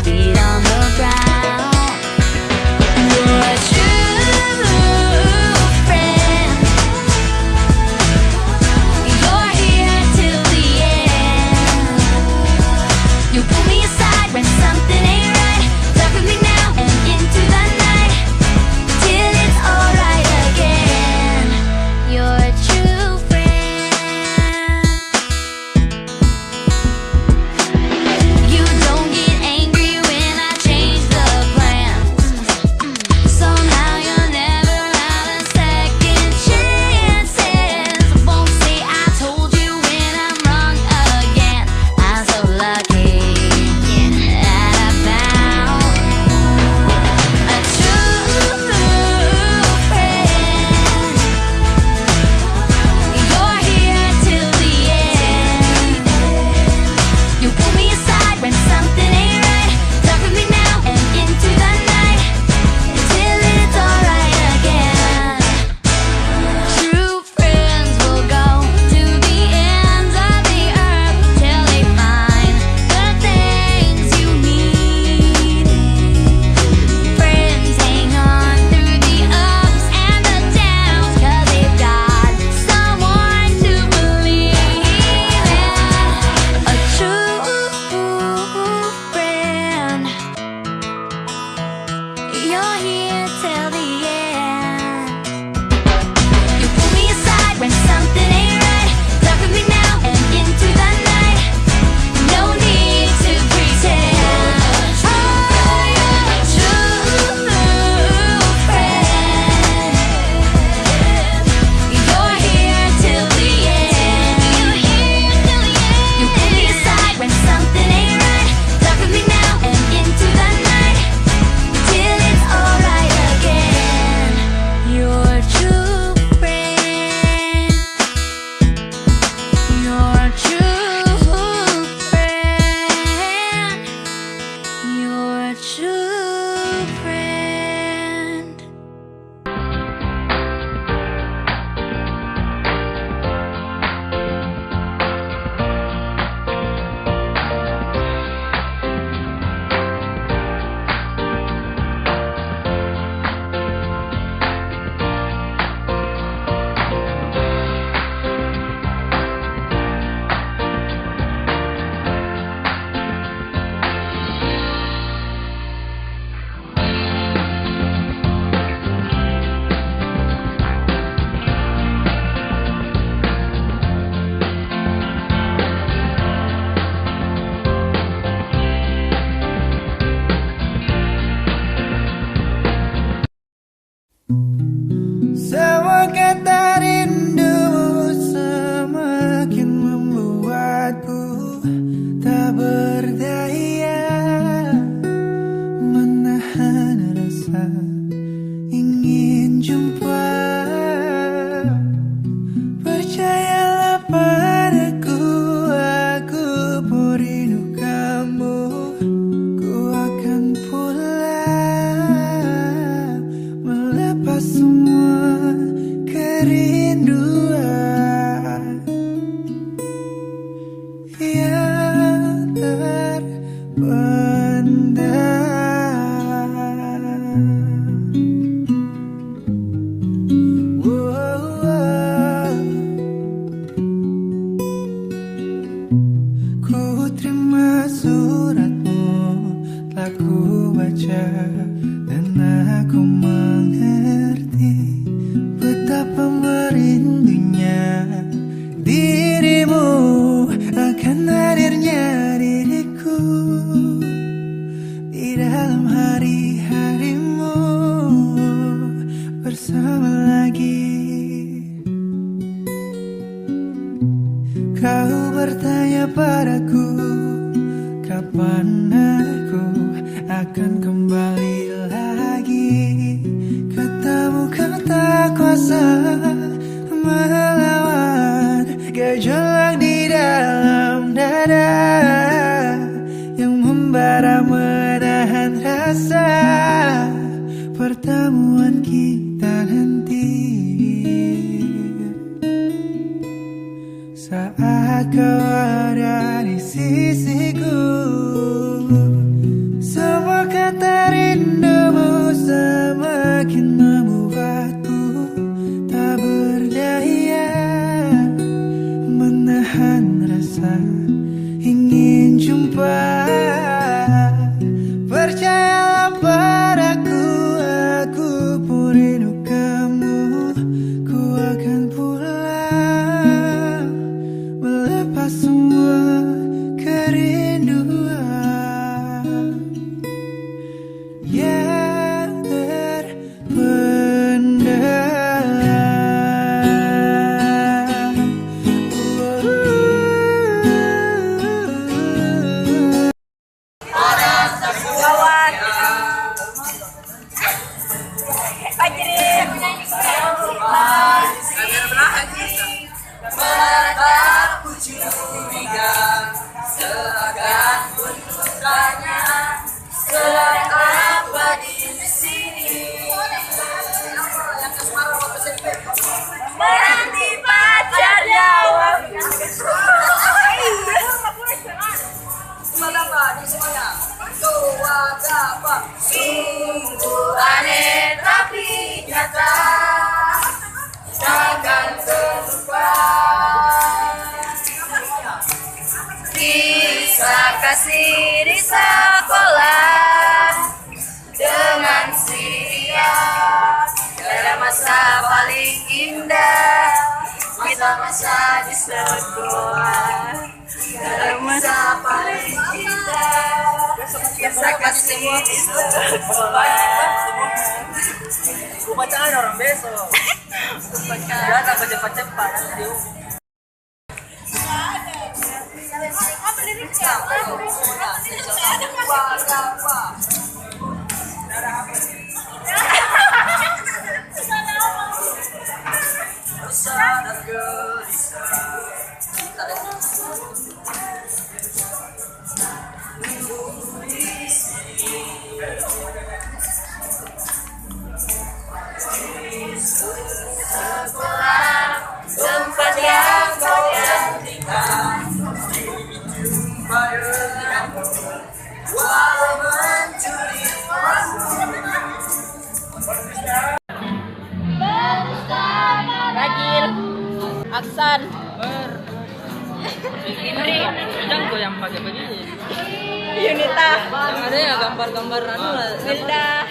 feet on the ground. You're a true friend. You're here till the end. You pull me aside when something ain't right. Talk with me now and into the night, till it's alright again. You're a true friend. You don't get angry when I change the plans, so now you'll never have a second chances. Won't say I told you when I'm wrong again. I'm so lucky that I found a true friend. You're here till the end. You pull me aside when something ain't right. Talk with me now and into the night, till it's alright again. True friends will go to the ends of the earth till they find the things you need. Friends hang on through the ups and the downs, 'cause they've got someone to believe in. A true friend. You're here till the end. You pull me aside when something ain't right. Talk with me now and into the night. No need to pretend. Oh, you're a true friend. You're here till the end. You pull me aside when something ain't right. Talk with me now and into the night, till it's alright again. You're a true friend. You're a true friend. You're a true friend. Semua kata rindu semakin membuatku tak berdaya menahan rasa ingin jumpa. Percayalah padaku, aku pun rindu kamu. Ku akan pulang melepas semua kerinduan yang terpendam. Ku terima suratmu, telah ku baca dan aku mengerti betapa merindunya dirimu akan hadirnya diriku di dalam hari-harimu bersama lagi. Kau bertanya padaku kapan aku akan kembali lagi. Katamu kau tak kuasa melawan gejolak di dalam dada yang membara menahan rasa pertemuan kita nanti. Saat kau ada di sisiku, Sungguh aneh tapi nyata, takkan terlupa. Kisah kasih di sekolah dengan si dia, ada masa paling indah, masa di sekolah. Ada masa paling indah, kisah kasih di sekolah. Gue pacaran orang besok. Ya tak cepat-cepat nanti. Tempat yang kau janjikan, walau mencuri Ragil, Aksan, Indri, jangan gue yang pakai begini. Yunita, Yang ada ya gambar-gambar anu lah. Wilda,